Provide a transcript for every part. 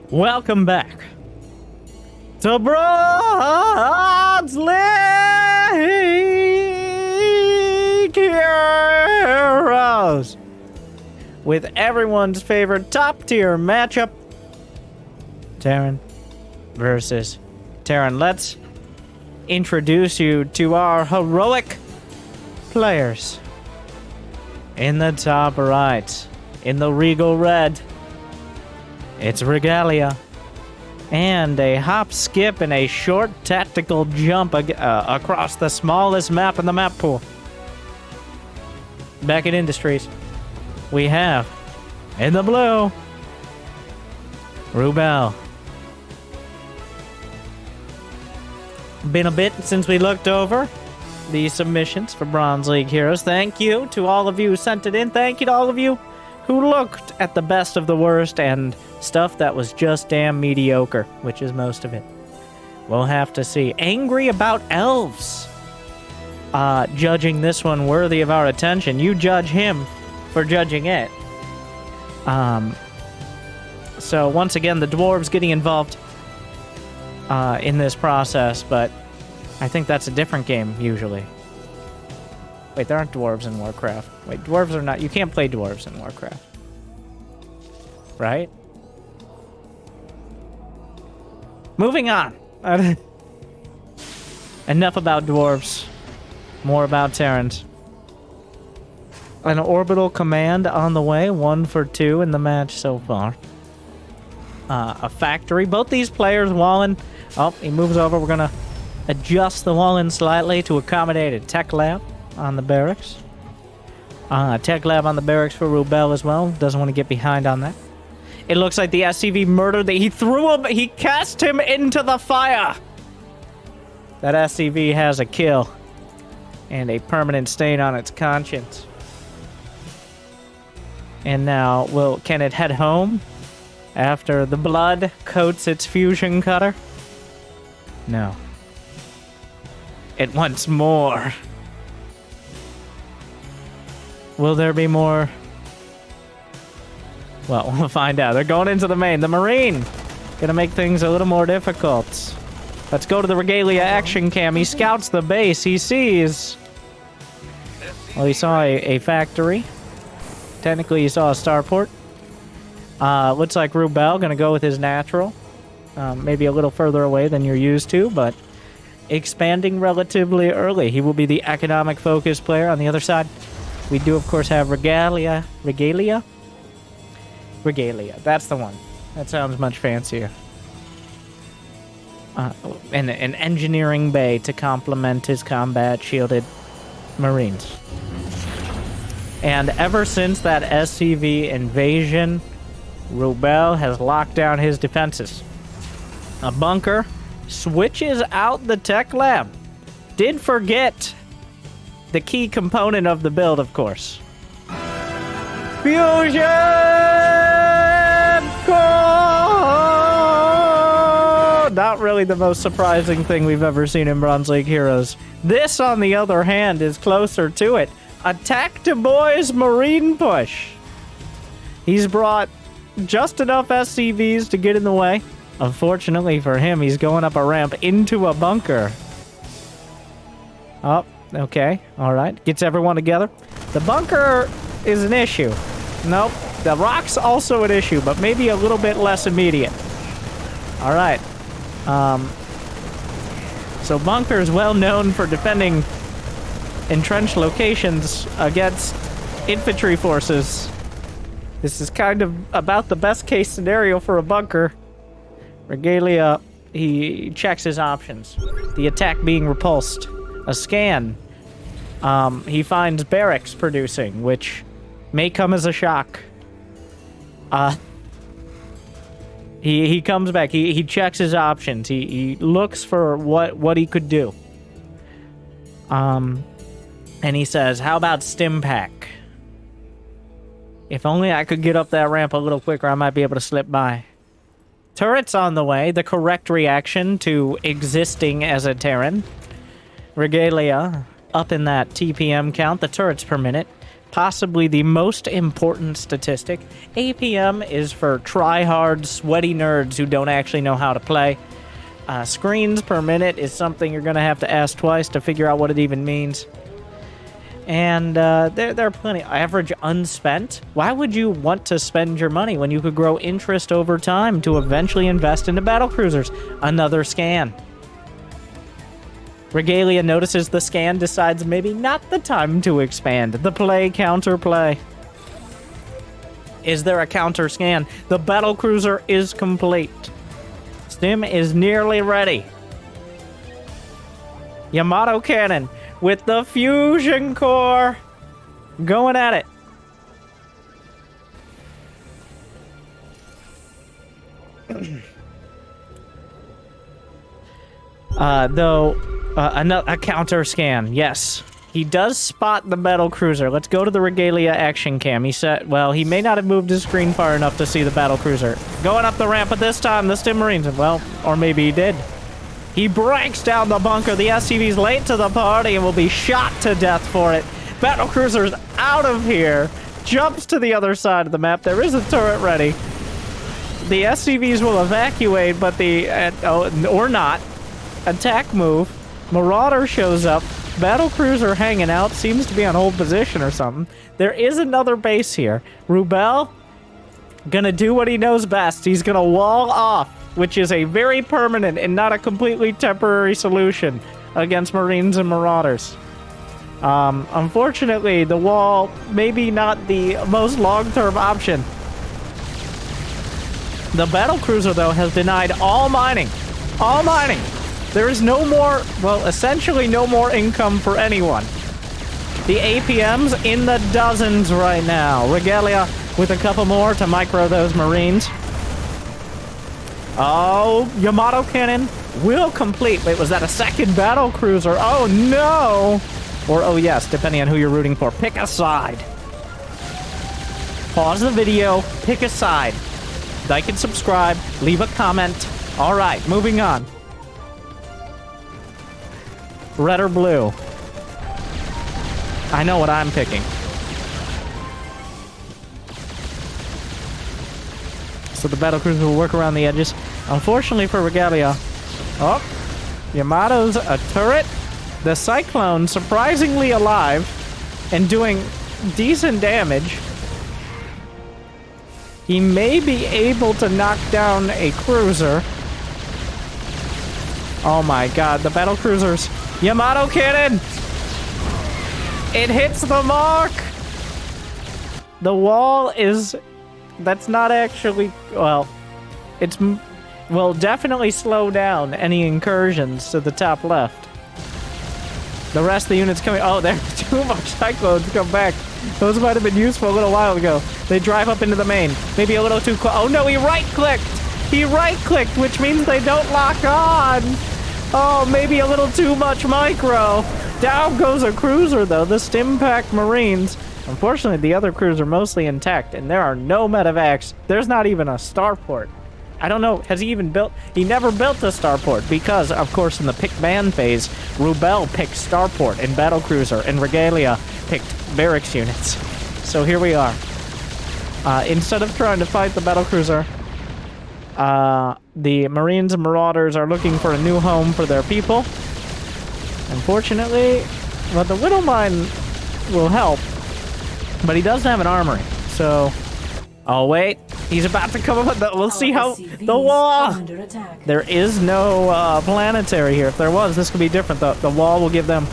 Welcome back to Bronze League Heroes with everyone's favorite top-tier matchup, Terran versus Terran. Let's introduce you to our heroic players. In the top right, in the regal red, it's Regalia. And a hop, skip, and a short tactical jump across the smallest map in the map pool. Back at Industries, we have, in the blue, Rubel. Been a bit since we looked over the submissions for Bronze League Heroes. Thank you to all of you who sent it in. Thank you to all of you who looked at the best of the worst and stuff that was just damn mediocre, which is most of it. We'll have to see. Angry about elves. Judging this one worthy of our attention. You judge him for judging it. So once again, the dwarves getting involved in this process, but I think that's a different game, usually. Wait, there aren't dwarves in Warcraft. Wait, dwarves are not... You can't play dwarves in Warcraft. Right? Moving on. Enough about dwarves. More about Terrans. An orbital command on the way. 1 for 2 in the match so far. A factory. Both these players, Wallen... Oh, he moves over. We're going to adjust the Wallen slightly to accommodate a tech lab on the barracks. Tech lab on the barracks for Rubel as well. Doesn't want to get behind on that. It looks like the SCV murdered he threw him, he cast him into the fire. That SCV has a kill and a permanent stain on its conscience. And now, can it head home after the blood coats its fusion cutter? No. It wants more. Will there be more? Well, we'll find out. They're going into the main. The Marine. Gonna make things a little more difficult. Let's go to the Regalia action cam. He scouts the base. He sees... Well, he saw a factory. Technically, he saw a starport. Looks like Rubel gonna go with his natural. Maybe a little further away than you're used to, but expanding relatively early. He will be the economic-focused player. On the other side, we do, of course, have Regalia. Regalia? Regalia. That's the one. That sounds much fancier. And an engineering bay to complement his combat-shielded Marines. And ever since that SCV invasion, Rubel has locked down his defenses. A bunker switches out the tech lab. Did forget the key component of the build, of course. Fusion Core! Not really the most surprising thing we've ever seen in Bronze League Heroes. This, on the other hand, is closer to it. Attack to boys Marine push. He's brought just enough SCVs to get in the way. Unfortunately for him, he's going up a ramp into a bunker. Oh, okay. All right. Gets everyone together. The bunker is an issue. Nope. The rock's also an issue, but maybe a little bit less immediate. All right. So bunker is well known for defending entrenched locations against infantry forces. This is kind of about the best case scenario for a bunker. Regalia, he checks his options. The attack being repulsed. A scan. He finds barracks producing, which may come as a shock. He comes back. He checks his options. He looks for what he could do. And he says, how about stim pack? If only I could get up that ramp a little quicker, I might be able to slip by. Turrets on the way, the correct reaction to existing as a Terran. Regalia up in that TPM count, the turrets per minute. possibly the most important statistic. APM is for try-hard, sweaty nerds who don't actually know how to play. Screens per minute is something you're going to have to ask twice to figure out what it even means. And there are plenty. Average unspent? Why would you want to spend your money when you could grow interest over time to eventually invest into battlecruisers? Another scan. Regalia notices the scan, decides maybe not the time to expand. The play, counter play. Is there a counter scan? The battlecruiser is complete. Stim is nearly ready. Yamato cannon with the fusion core going at it. A counter scan. Yes, he does spot the battlecruiser. Let's go to the Regalia action cam. He said, well, he may not have moved his screen far enough to see the battlecruiser going up the ramp, but this time the Stim Marines. Well, or maybe he did. He breaks down the bunker. The SCV's late to the party and will be shot to death for it. Battlecruiser's out of here. Jumps to the other side of the map. There is a turret ready. The SCVs will evacuate, but or not. Attack move. Marauder shows up. Battlecruiser hanging out. Seems to be on hold position or something. There is another base here. Rubel gonna do what he knows best. He's gonna wall off, which is a very permanent and not a completely temporary solution against Marines and Marauders. Unfortunately, the wall maybe not the most long-term option. The battlecruiser, though, has denied all mining. All mining. There is no more, well, essentially no more income for anyone. The APM's in the dozens right now. Regalia with a couple more to micro those Marines. Oh, Yamato cannon will complete. Wait, was that a second battlecruiser? Oh, no. Or, oh, yes, depending on who you're rooting for. Pick a side. Pause the video. Pick a side. Like and subscribe. Leave a comment. All right, moving on. Red or blue? I know what I'm picking. So the battlecruiser will work around the edges. Unfortunately for Regalia. Oh, Yamato's a turret. The Cyclone surprisingly alive and doing decent damage. He may be able to knock down a cruiser. Oh my god, the battlecruisers. Yamato cannon! It hits the mark! The wall is... That's not actually... Well, it's... Will definitely slow down any incursions to the top left. The rest of the units coming... Oh, there's too much Cyclones come back. Those might have been useful a little while ago. They drive up into the main. Maybe a little too close. Oh no, he right-clicked! He right-clicked, which means they don't lock on! Oh, maybe a little too much micro. Down goes a cruiser, though. The Stimpack Marines. Unfortunately, the other crews are mostly intact, and there are no medevacs. There's not even a starport. I don't know. Has he even built... He never built a starport because, of course, in the pick ban phase, Rubel picked starport and battlecruiser, and Regalia picked barracks units. So here we are. Instead of trying to fight the battlecruiser, the Marines and Marauders are looking for a new home for their people. Unfortunately, well, the Widow Mine will help, but he doesn't have an armory, so... Oh, wait. He's about to come up with the... We'll see how... The wall! There is no planetary here. If there was, this could be different. The wall will give them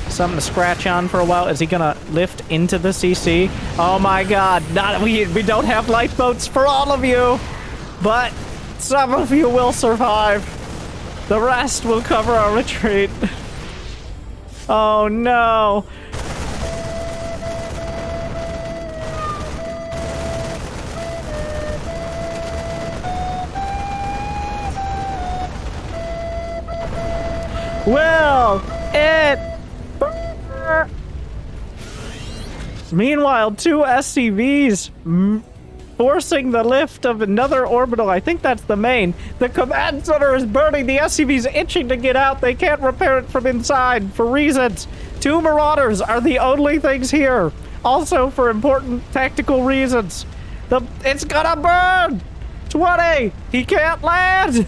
something to scratch on for a while. Is he gonna lift into the CC? Oh my god. We don't have lifeboats for all of you, but some of you will survive. The rest will cover our retreat. Oh no. Well, meanwhile, two SCVs forcing the lift of another orbital. I think that's the main. The command center is burning. The SCV's itching to get out. They can't repair it from inside for reasons. Two Marauders are the only things here. Also for important tactical reasons. It's gonna burn! 20! He can't land!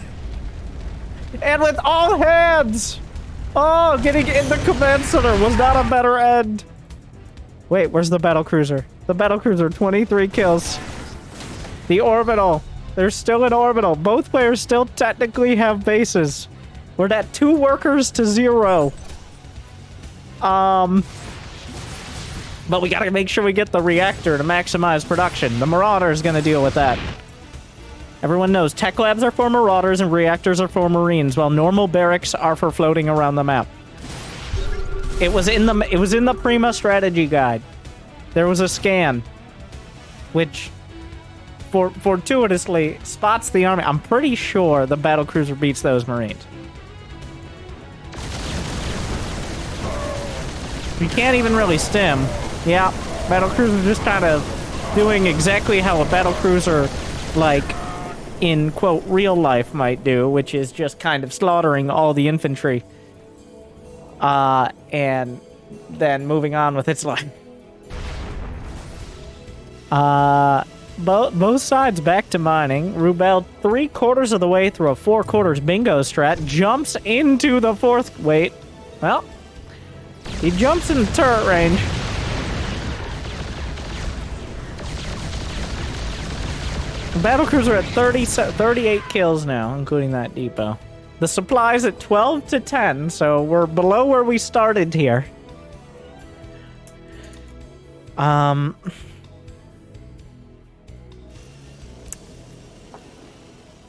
And with all hands! Oh, getting in the command center was not a better end. Wait, where's the Battlecruiser? The Battlecruiser, 23 kills. The orbital. They're still in orbital. Both players still technically have bases. We're at 2 workers to 0. But we gotta make sure we get the reactor to maximize production. The Marauder is gonna deal with that. Everyone knows tech labs are for Marauders and reactors are for Marines, while normal barracks are for floating around the map. It was in the Prima strategy guide. There was a scan, which fortuitously spots the army. I'm pretty sure the Battlecruiser beats those Marines. We can't even really stim. Yeah, Battlecruiser just kind of doing exactly how a Battlecruiser, like, in, quote, real life might do, which is just kind of slaughtering all the infantry. And then moving on with its life. Both sides back to mining. Rubel 3/4 of the way through a 4/4 bingo strat. Jumps into the 4th... Wait. Well, he jumps in the turret range. Battlecruiser at 38 kills now, including that depot. The supply's at 12 to 10, so we're below where we started here.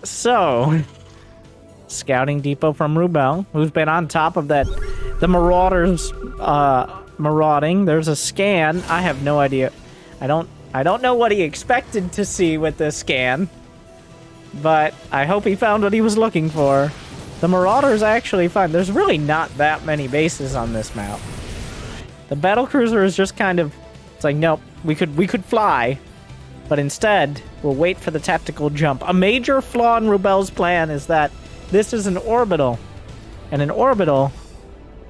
So, scouting depot from Rubel, who's been on top of that, the Marauders, marauding. There's a scan. I have no idea. I don't know what he expected to see with this scan, but I hope he found what he was looking for. The Marauders actually find there's really not that many bases on this map. The Battlecruiser is just kind of, it's like, nope, we could fly, but instead we'll wait for the tactical jump. A major flaw in Rubel's plan is that this is an orbital, and an orbital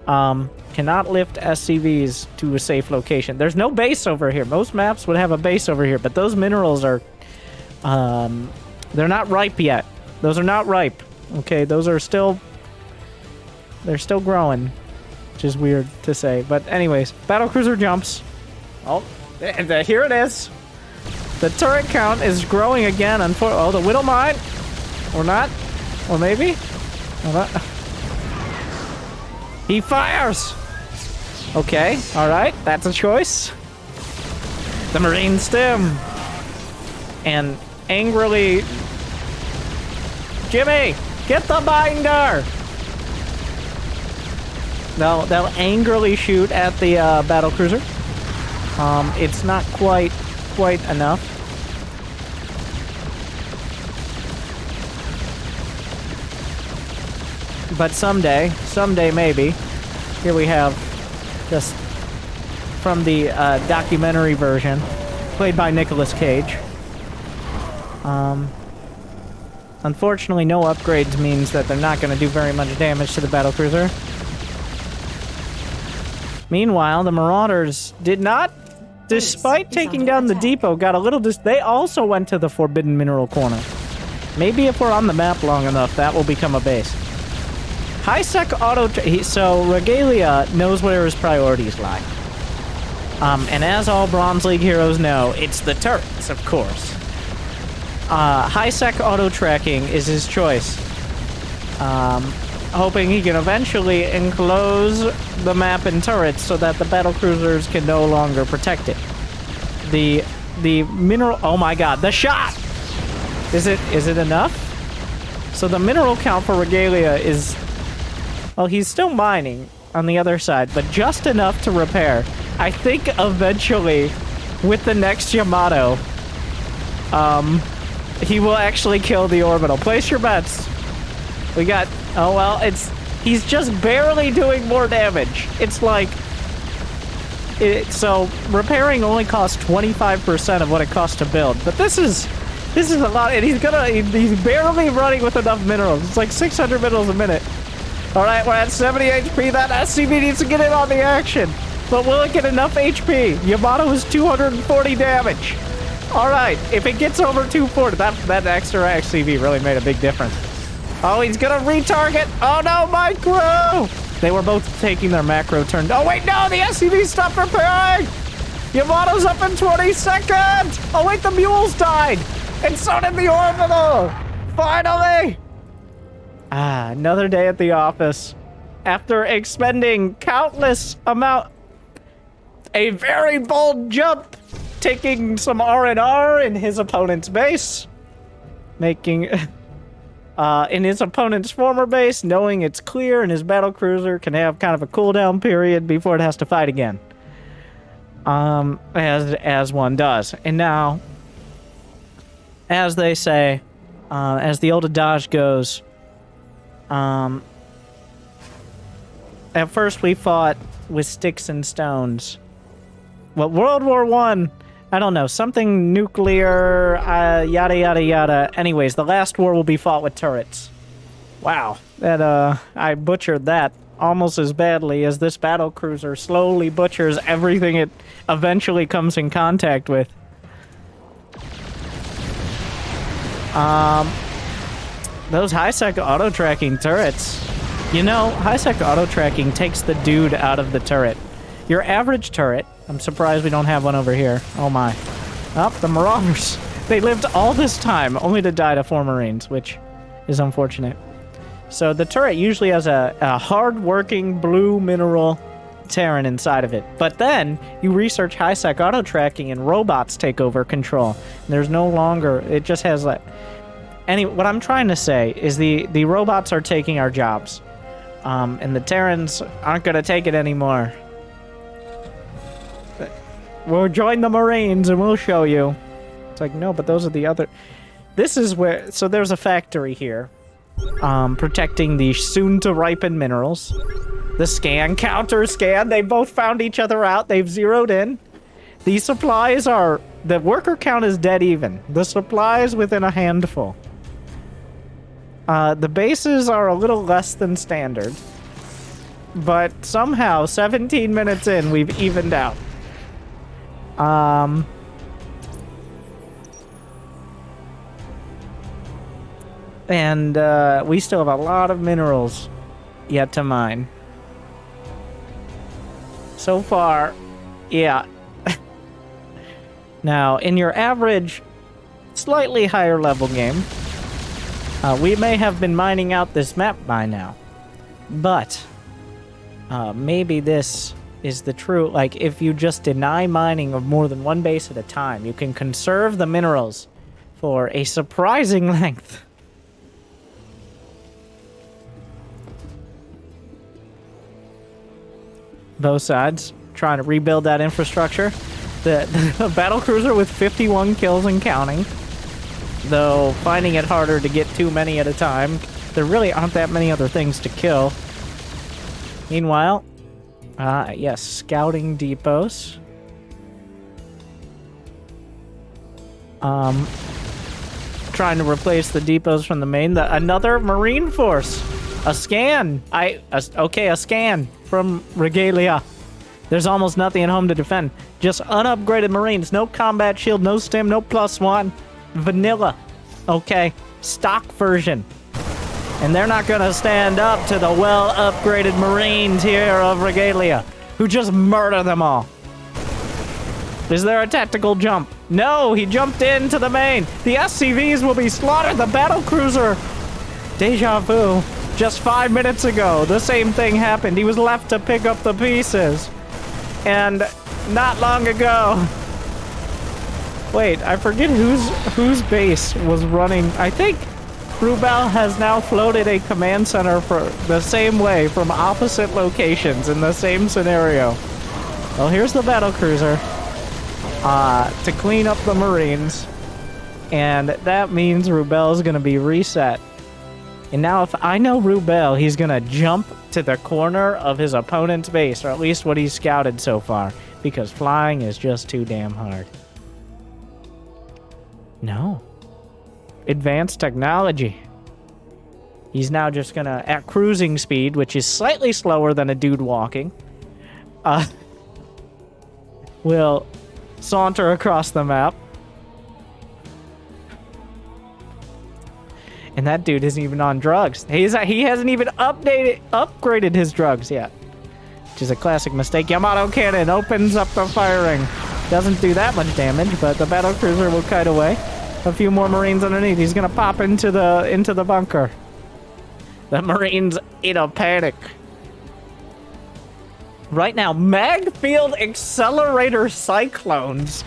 cannot lift SCVs to a safe location. There's no base over here. Most maps would have a base over here, but those minerals are, they're not ripe yet. Those are not ripe. Okay, those are still, they're still growing, which is weird to say. But anyways, Battlecruiser jumps. Oh, here it is. The turret count is growing again. Oh, the Whittle Mine, or not, or maybe, or not. He fires. Okay, all right, that's a choice. The Marine stim, and angrily, Jimmy, get the binder. They'll angrily shoot at the Battlecruiser. It's not quite enough. But someday maybe. Here we have just from the documentary version, played by Nicolas Cage. Unfortunately, no upgrades means that they're not going to do very much damage to the Battlecruiser. Meanwhile, the Marauders did not, despite taking down the depot, got a little they also went to the Forbidden Mineral Corner. Maybe if we're on the map long enough, that will become a base. High-sec auto... So, Regalia knows where his priorities lie. And as all Bronze League heroes know, it's the turrets, of course. High-sec auto-tracking is his choice. Hoping he can eventually enclose the map in turrets so that the Battlecruisers can no longer protect it. The mineral... Oh my god, the shot! Is it enough? So the mineral count for Regalia is... Well, he's still mining on the other side, but just enough to repair. I think eventually, with the next Yamato, he will actually kill the orbital. Place your bets. We got... Oh, well, he's just barely doing more damage. It's like... So, repairing only costs 25% of what it costs to build. But this is a lot, and he's barely running with enough minerals. It's like 600 minerals a minute. Alright, we're at 70 HP. That SCV needs to get in on the action. But will it get enough HP? Yamato is 240 damage. All right, if it gets over 240, that extra XCV really made a big difference. Oh, he's gonna retarget. Oh no, my crew! They were both taking their macro turn. Oh wait, no, the SCV stopped repairing! Yamato's up in 20 seconds! Oh wait, the mules died! And so did the orbital! Finally! Another day at the office. After expending countless amount... A very bold jump! Taking some R&R in his opponent's base. Making... in his opponent's former base, knowing it's clear and his battlecruiser can have kind of a cooldown period before it has to fight again. As one does. And now, as they say, as the old adage goes, at first we fought with sticks and stones. Well, World War I don't know, something nuclear, yada, yada, yada. Anyways, the last war will be fought with turrets. Wow, that, I butchered that almost as badly as this battlecruiser slowly butchers everything it eventually comes in contact with. Those high-sec auto-tracking turrets. You know, high-sec auto-tracking takes the dude out of the turret. Your average turret... I'm surprised we don't have one over here. Oh my. Oh, the Marauders. They lived all this time only to die to 4 Marines, which is unfortunate. So the turret usually has a hard-working blue mineral Terran inside of it. But then you research high-sec auto-tracking and robots take over control. And there's no longer... It just has like... Anyway, what I'm trying to say is the robots are taking our jobs. And the Terrans aren't going to take it anymore. We'll join the Marines and we'll show you. It's like, no, but those are the other... This is where... So there's a factory here. Protecting the soon-to-ripen minerals. The scan, counter-scan. They both found each other out. They've zeroed in. These supplies are... The worker count is dead even. The supplies within a handful. The bases are a little less than standard. But somehow, 17 minutes in, we've evened out. And we still have a lot of minerals yet to mine. So far, yeah. Now, in your average, slightly higher level game, we may have been mining out this map by now. But maybe this is the true... Like, if you just deny mining of more than one base at a time, you can conserve the minerals for a surprising length. Both sides trying to rebuild that infrastructure. The battlecruiser with 51 kills and counting. Though finding it harder to get too many at a time. There really aren't that many other things to kill. Meanwhile, yes, scouting depots. Trying to replace the depots from the main. Another Marine force. A scan. Okay, a scan from Regalia. There's almost nothing at home to defend. Just unupgraded Marines. No combat shield, no stim, no +1. Vanilla. Okay. Stock version. And they're not gonna stand up to the well-upgraded Marines here of Regalia, who just murder them all. Is there a tactical jump? No, he jumped into the main. The SCVs will be slaughtered. The battlecruiser. Deja vu. Just 5 minutes ago, the same thing happened. He was left to pick up the pieces. And not long ago... Wait, I forget whose base was running. I think Rubel has now floated a command center for the same way from opposite locations in the same scenario. Well, here's the battlecruiser to clean up the Marines. And that means Rubel is going to be reset. And now if I know Rubel, he's going to jump to the corner of his opponent's base, or at least what he's scouted so far, because flying is just too damn hard. No. Advanced technology. He's now just going to, at cruising speed, which is slightly slower than a dude walking, will saunter across the map. And that dude isn't even on drugs. He hasn't even upgraded his drugs yet. Which is a classic mistake. Yamato cannon opens up the firing. Doesn't do that much damage, but the battlecruiser will kite away. A few more Marines underneath. He's gonna pop into the bunker. The Marines in a panic. Right now, mag field accelerator cyclones.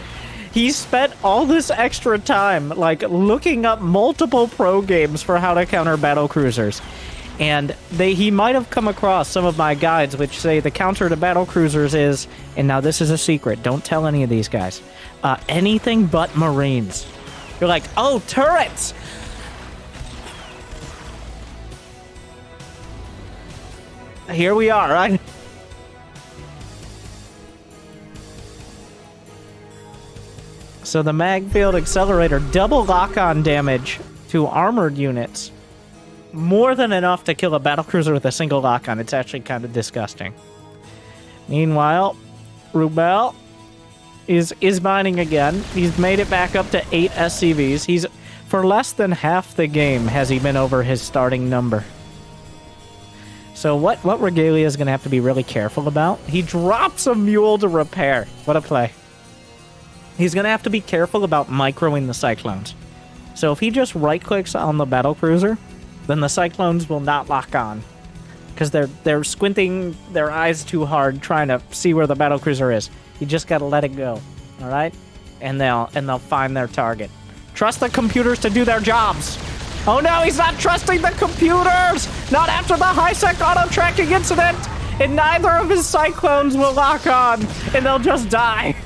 He spent all this extra time, like, looking up multiple pro games for how to counter battlecruisers. And he might have come across some of my guides which say the counter to battlecruisers is, and now this is a secret, don't tell any of these guys, anything but Marines. You're like, oh, turrets! Here we are, right? So the mag field accelerator, double lock-on damage to armored units. More than enough to kill a battlecruiser with a single lock-on. It's actually kind of disgusting. Meanwhile, Rubel is mining again. He's made it back up to 8 SCVs. He's, for less than half the game, has he been over his starting number. So what Regalia is going to have to be really careful about? He drops a mule to repair. What a play. He's going to have to be careful about microing the Cyclones. So if he just right-clicks on the battlecruiser, then the Cyclones will not lock on. Because they're squinting their eyes too hard trying to see where the battlecruiser is. You just got to let it go. Alright? And they'll find their target. Trust the computers to do their jobs. Oh no, he's not trusting the computers! Not after the high-sec auto-tracking incident! And neither of his Cyclones will lock on, and they'll just die.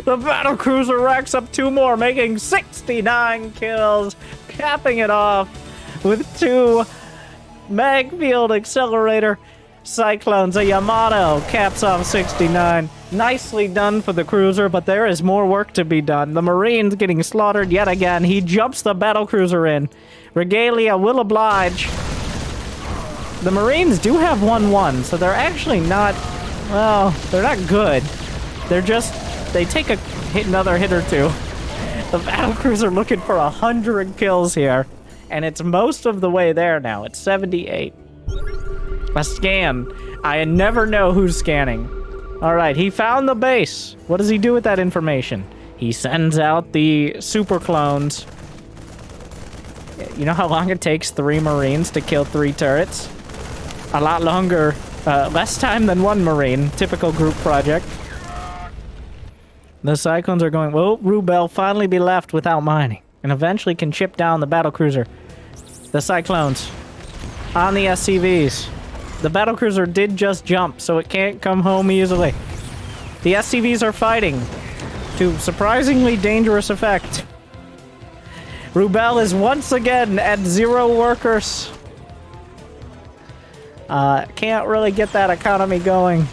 The battlecruiser racks up 2 more, making 69 kills, capping it off with 2 mag field accelerator Cyclones. A Yamato caps off 69. Nicely done for the cruiser, but there is more work to be done. The Marines getting slaughtered yet again. He jumps the battlecruiser in. Regalia will oblige. The Marines do have 1-1, so they're actually not, well, they're not good. They're just, they take another hit or two. The battlecruiser looking for 100 kills here, and it's most of the way there now. It's 78. A scan. I never know who's scanning. All right, he found the base. What does he do with that information? He sends out the super clones. You know how long it takes 3 Marines to kill 3 turrets? A lot longer, less time than 1 Marine. Typical group project. The Cyclones are going, well, Rubel finally be left without mining, and eventually can chip down the battlecruiser. The Cyclones on the SCVs. The battlecruiser did just jump, so it can't come home easily. The SCVs are fighting to surprisingly dangerous effect. Rubel is once again at 0 workers. Can't really get that economy going.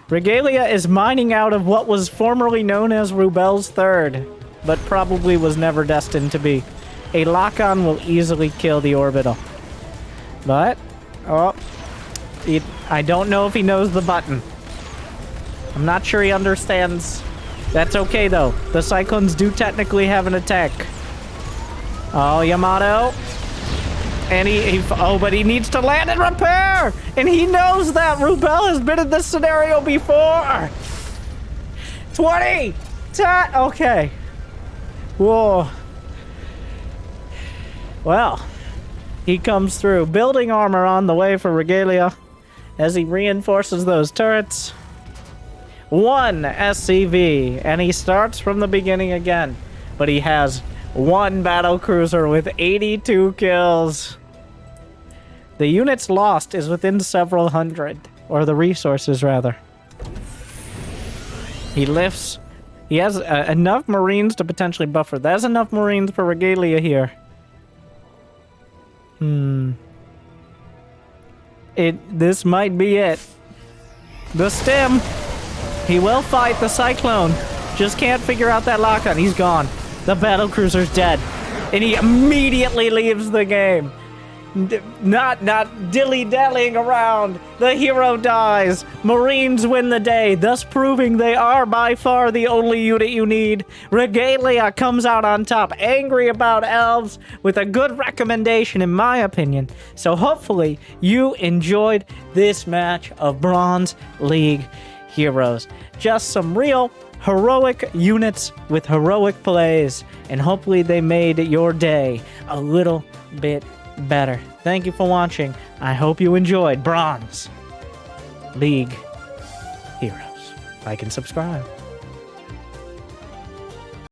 Regalia is mining out of what was formerly known as Rubel's third, but probably was never destined to be. A lock-on will easily kill the orbital. But, oh, I don't know if he knows the button. I'm not sure he understands. That's okay, though. The Cyclones do technically have an attack. Oh, Yamato. And oh, but he needs to land and repair! And he knows that! Rubel has been in this scenario before! 20! 10! Okay. Whoa. Well, he comes through. Building armor on the way for Regalia as he reinforces those turrets. 1 SCV, and he starts from the beginning again. But he has 1 battlecruiser with 82 kills. The units lost is within several hundred, or the resources rather. He lifts. He has enough Marines to potentially buffer. That's enough Marines for Regalia here. This might be it. The stem. He will fight the Cyclone. Just can't figure out that lock-on. He's gone. The battlecruiser's dead. And he immediately leaves the game. Not dilly-dallying around. The hero dies. Marines win the day, thus proving they are by far the only unit you need. Regalia comes out on top, angry about elves, with a good recommendation in my opinion. So hopefully you enjoyed this match of Bronze League heroes. Just some real heroic units with heroic plays, and hopefully they made your day a little bit better. Thank you for watching. I hope you enjoyed Bronze League Heroes. Like and subscribe.